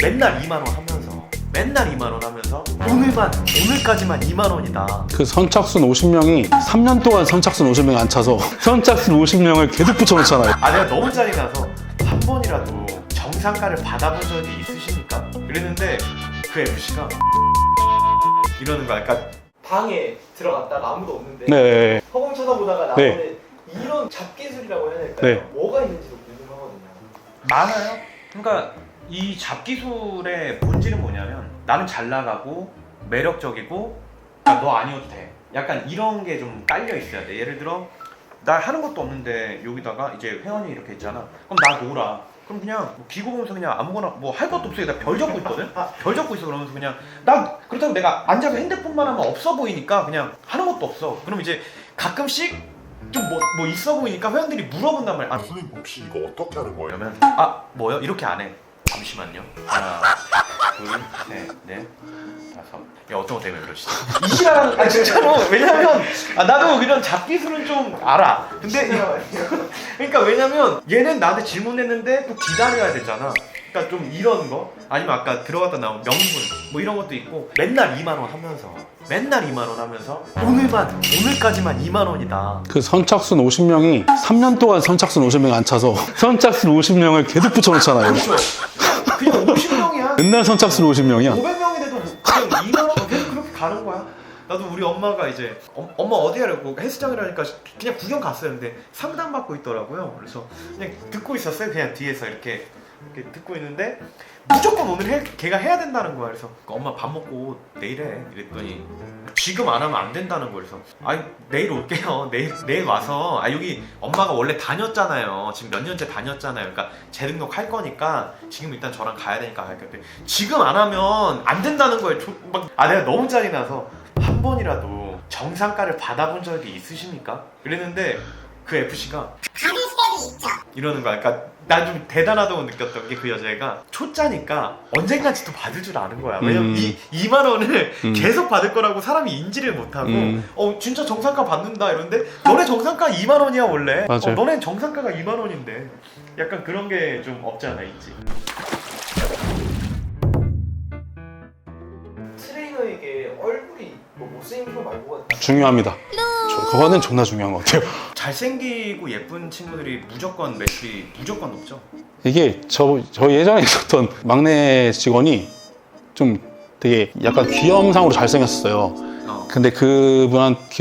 맨날 2만 원 하면서 맨날 2만 원 하면서 오늘까지만 2만 원이다. 그 선착순 50명이 3년 동안 선착순 50명이 안 차서 선착순 50명을 계속 붙여놓잖아요. 아 내가 너무 짜증 나서 한 번이라도 정상가를 받아본 적이 있으십니까? 이랬는데 그 FC가 이러는 거야. 그러니까 방에 들어갔다가 아무도 없는데 네. 허공 쳐다보다가 나오는 네. 이런 잡기술이라고 해야 될까요? 네. 뭐가 있는지도 궁금하거든요. 많아요. 그러니까 이 잡기술의 본질은 뭐냐면 나는 잘 나가고 매력적이고 그러니까 너 아니어도 돼. 약간 이런 게 좀 깔려 있어야 돼. 예를 들어 나 하는 것도 없는데 여기다가 이제 회원이 이렇게 있잖아. 그럼 나 놀아. 그럼 그냥 뭐 기고 보면서 그냥 아무거나 뭐 할 것도 없어. 나 별 적고 있거든. 별 적고 있어. 그러면서 그냥 나 그렇다고 내가 앉아서 핸드폰만 하면 없어 보이니까 그냥 하는 것도 없어. 그럼 이제 가끔씩 좀 뭐 있어 보이니까 회원들이 물어본단 말이야. 아, 선생님 혹시 이거 어떻게 하는 거예요? 그러면 아 뭐요? 이렇게 안 해. 잠시만요. 하나, 둘, 셋, 넷, 다섯. 야 어떤 거 때문에 그러시지? 이시라는 아 진짜로 왜냐면 나도 이런 잡기술은 좀 알아. 근데 그러니까 왜냐면 얘는 나한테 질문했는데 또 기다려야 되잖아. 그러니까 좀 이런 거 아니면 아까 들어갔다 나온 명분 뭐 이런 것도 있고 맨날 2만 원 하면서 맨날 2만 원 하면서 오늘까지만 2만 원이다. 그 선착순 50명이 3년 동안 선착순 50명이 안 차서 선착순 50명을 계속 붙여놓잖아요. 그렇죠. 그냥 50명이야. 맨날 선착순 50명이야. 500명이 돼도 그냥 2만 원 계속 그렇게 가는 거야. 나도 우리 엄마가 이제 엄마 어디 하려고 헬스장이라니까 그냥 구경 갔어요. 근데 상담 받고 있더라고요. 그래서 그냥 듣고 있었어요. 그냥 뒤에서 이렇게 듣고 있는데 무조건 오늘 걔가 해야 된다는 거야. 그래서 엄마 밥 먹고 내일 해 이랬더니 지금 안 하면 안 된다는 거야. 그래서 아니 내일 올게요. 내일 와서 여기 엄마가 원래 다녔잖아요. 지금 몇 년째 다녔잖아요. 그러니까 재등록할 거니까 지금 일단 저랑 가야 되니까 갈게. 지금 안 하면 안 된다는 거예요. 내가 너무 짜증 나서 한 번이라도 정상가를 받아본 적이 있으십니까? 이랬는데 그 FC가 이러는 거야. 그러니까 난 좀 대단하다고 느꼈던 게 그 여자애가 초짜니까 언젠가지 또 받을 줄 아는 거야. 왜냐면 2만 원을 계속 받을 거라고 사람이 인지를 못하고 진짜 정상가 받는다 이러는데 너네 정상가 2만 원이야 원래. 맞아요. 너네 정상가가 2만 원인데 약간 그런 게 좀 없지 않아 있지. 트레이너에게 얼굴이 뭐 못생긴 거 말고가 중요합니다. 그거는 존나 중요한 것 같아요. 잘생기고 예쁜 친구들이 무조건 매출이 무조건 높죠. 이게 저 예전에 있었던 막내 직원이 좀 되게 약간 귀염상으로 잘생겼었어요. 근데 그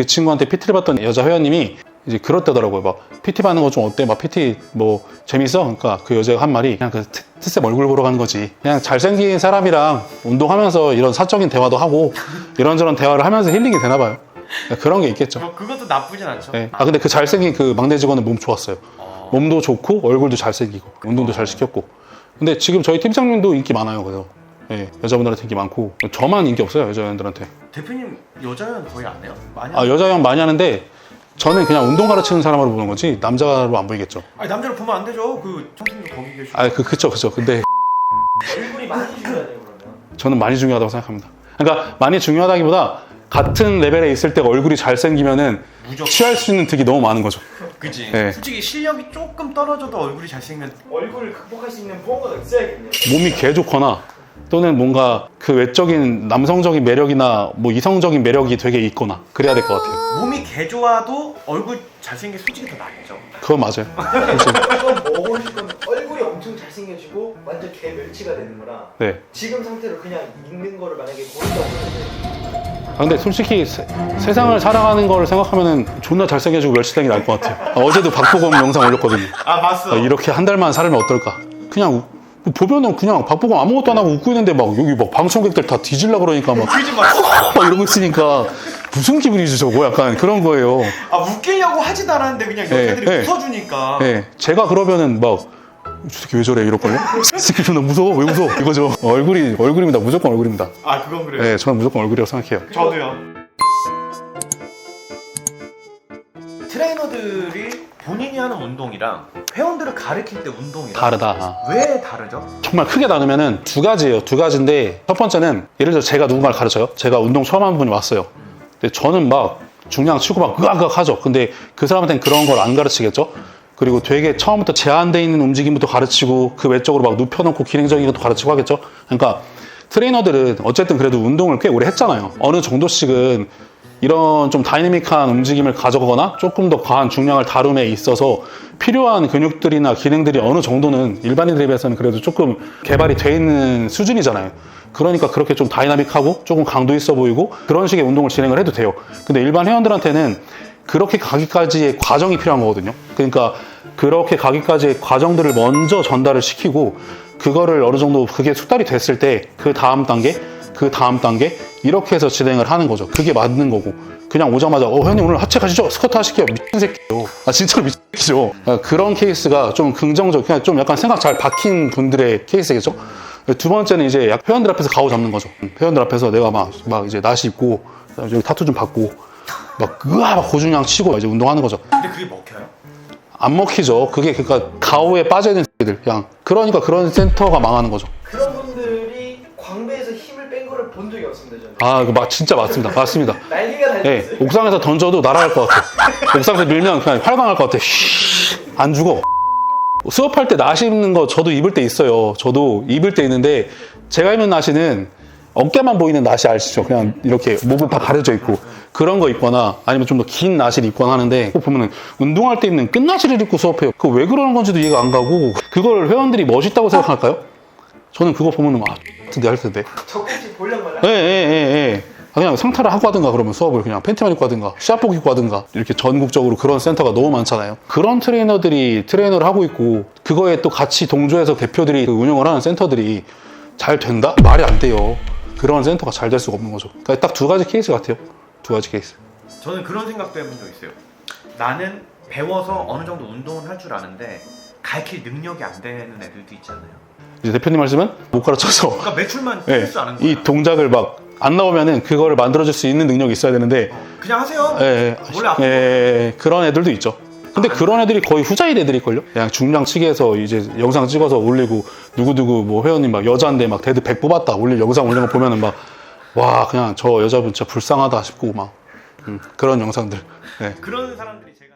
친구한테 PT를 받던 여자 회원님이 이제 그렇다더라고요. 막 PT 받는 거 좀 어때? 막 PT 뭐 재밌어? 그러니까 그 여자가 한 말이 그냥 그 트쌤 얼굴 보러 가는 거지. 그냥 잘생긴 사람이랑 운동하면서 이런 사적인 대화도 하고 이런저런 대화를 하면서 힐링이 되나 봐요. 그런 게 있겠죠. 그것도 나쁘진 않죠. 네. 근데 그 잘생긴 그 막내 직원은 몸 좋았어요. 몸도 좋고 얼굴도 잘생기고 운동도 잘 시켰고. 근데 지금 저희 팀장님도 인기 많아요. 그래서 네, 여자분들한테 인기 많고 저만 인기 없어요. 여자분들한테. 대표님 여자는 거의 안 해요? 많이 여자 형 많이 하는데 저는 그냥 운동 가르치는 사람으로 보는 거지 남자로 안 보이겠죠. 아니 남자를 보면 안 되죠. 그 청소년 거기 계시고. 그쵸. 근데 얼굴이 많이 중요하네요 그러면. 저는 많이 중요하다고 생각합니다. 그러니까 많이 중요하다기보다 같은 레벨에 있을 때 얼굴이 잘생기면은 무조건. 취할 수 있는 득이 너무 많은 거죠. 그치. 네. 솔직히 실력이 조금 떨어져도 얼굴이 잘생기면 얼굴을 극복할 수 있는 무언가가 있어야겠네요. 몸이 개 좋거나 또는 뭔가 그 외적인 남성적인 매력이나 뭐 이성적인 매력이 되게 있거나 그래야 될 것 같아요. 몸이 개 좋아도 얼굴 잘생긴 솔직히 더 낫죠. 그건 맞아요. 이건 먹으시면 얼굴이 엄청 잘생겨지고 완전 개멸치가 되는 거라 네. 지금 상태로 그냥 있는 거를 만약에 고른다고 하는데 근데 솔직히 세상을 살아가는 걸 생각하면은 존나 잘생겨지고 멸치당이 날 것 같아요. 어제도 박보검 영상 올렸거든요. 봤어. 이렇게 한 달만 살면 어떨까? 그냥 보면은 그냥 박보검 아무것도 안 하고 웃고 있는데 막 여기 막 방청객들 다 뒤질라 그러니까 막 웃기지 마. 막 이러고 있으니까 무슨 기분이지 저거? 약간 그런 거예요. 웃기려고 하지도 않았는데 그냥 여자들이 네. 웃어주니까. 네, 제가 그러면은 막 저 새끼 왜 저래 이럴걸요? 이 새끼 존나 무서워 왜 웃어 이거죠. 얼굴입니다. 무조건 얼굴입니다. 그건 그래요. 네, 저는 무조건 얼굴이라고 생각해요. 저도요. 트레이너들이 본인이 하는 운동이랑 회원들을 가르칠 때 운동이랑 다르다. 왜 다르죠? 정말 크게 나누면은 두 가지예요. 두 가지인데 첫 번째는 예를 들어 제가 누군가를 가르쳐요. 제가 운동 처음 하는 분이 왔어요. 근데 저는 막 중량 치고 막 으악으악 하죠. 근데 그 사람한테는 그런 걸 안 가르치겠죠. 그리고 되게 처음부터 제한되어 있는 움직임부터 가르치고 그 외적으로 막 눕혀놓고 기능적인 것도 가르치고 하겠죠. 그러니까 트레이너들은 어쨌든 그래도 운동을 꽤 오래 했잖아요. 어느 정도씩은 이런 좀 다이내믹한 움직임을 가져가거나 조금 더 과한 중량을 다룸에 있어서 필요한 근육들이나 기능들이 어느 정도는 일반인들에 비해서는 그래도 조금 개발이 돼 있는 수준이잖아요. 그러니까 그렇게 좀 다이나믹하고 조금 강도 있어 보이고 그런 식의 운동을 진행을 해도 돼요. 근데 일반 회원들한테는 그렇게 가기까지의 과정이 필요한 거거든요. 그러니까 그렇게 가기까지의 과정들을 먼저 전달을 시키고 그거를 어느 정도 그게 숙달이 됐을 때 그 다음 단계 이렇게 해서 진행을 하는 거죠. 그게 맞는 거고 그냥 오자마자 회원님 오늘 하체 가시죠? 스쿼트 하실게요. 미친 새끼요. 진짜로 미친 새끼죠. 그런 케이스가 좀 긍정적, 그냥 좀 약간 생각 잘 박힌 분들의 케이스겠죠. 두 번째는 이제 회원들 앞에서 가오 잡는 거죠. 회원들 앞에서 내가 막 이제 나시 입고 여기 타투 좀 받고 막 고중량 치고 이제 운동하는 거죠. 근데 그게 먹혀요? 안 먹히죠. 그게 그러니까 가오에 빠져 있는 새끼들 그냥. 그러니까 그런 센터가 망하는 거죠. 그런 분들이 광배에서 힘을 뺀 거를 본 적이 없습니다, 저는. 진짜 맞습니다. 맞습니다. 날개가 달려있어요. 네, 옥상에서 던져도 날아갈 것 같아. 옥상에서 밀면 그냥 활강할 것 같아. 안 죽어. 수업할 때 나시 입는 거 저도 입을 때 있어요. 저도 입을 때 있는데 제가 입는 나시는 어깨만 보이는 나시 아시죠? 그냥 이렇게 목은 다 가려져 있고 그런 거 입거나 아니면 좀 더 긴 나시를 입거나 하는데 그거 보면은 운동할 때 입는 끝나시를 입고 수업해요. 그거 왜 그러는 건지도 이해가 안 가고 그걸 회원들이 멋있다고 생각할까요? 저는 그거 보면은 같은데 할 텐데. 적국지 보려고 말라. 예. 그냥 상타를 하고 하든가 그러면 수업을 그냥 팬티만 입고 하든가 시합복 입고 하든가 이렇게 전국적으로 그런 센터가 너무 많잖아요. 그런 트레이너들이 트레이너를 하고 있고 그거에 또 같이 동조해서 대표들이 운영을 하는 센터들이 잘 된다? 말이 안 돼요. 그런 센터가 잘 될 수가 없는 거죠. 그러니까 딱 두 가지 케이스 같아요. 두 가지 케이스. 저는 그런 생각도 해본 적 있어요. 나는 배워서 어느 정도 운동을 할 줄 아는데 가르칠 능력이 안 되는 애들도 있잖아요. 이제 대표님 말씀은 못 가르쳐서 그러니까 매출만 예, 할 줄 아는 거야. 이 동작을 막 안 나오면은 그거를 만들어줄 수 있는 능력이 있어야 되는데 그냥 하세요. 원래 그런 애들도 있죠. 근데 그런 애들이 거의 후자일 애들일걸요? 그냥 중량 치기해서 이제 영상 찍어서 올리고 누구누구 뭐 회원님 막 여자인데 막 데드 100 뽑았다 영상 올린 거 보면은 막 와 그냥 저 여자분 진짜 불쌍하다 싶고 막 그런 영상들. 네. 그런 사람들이 제가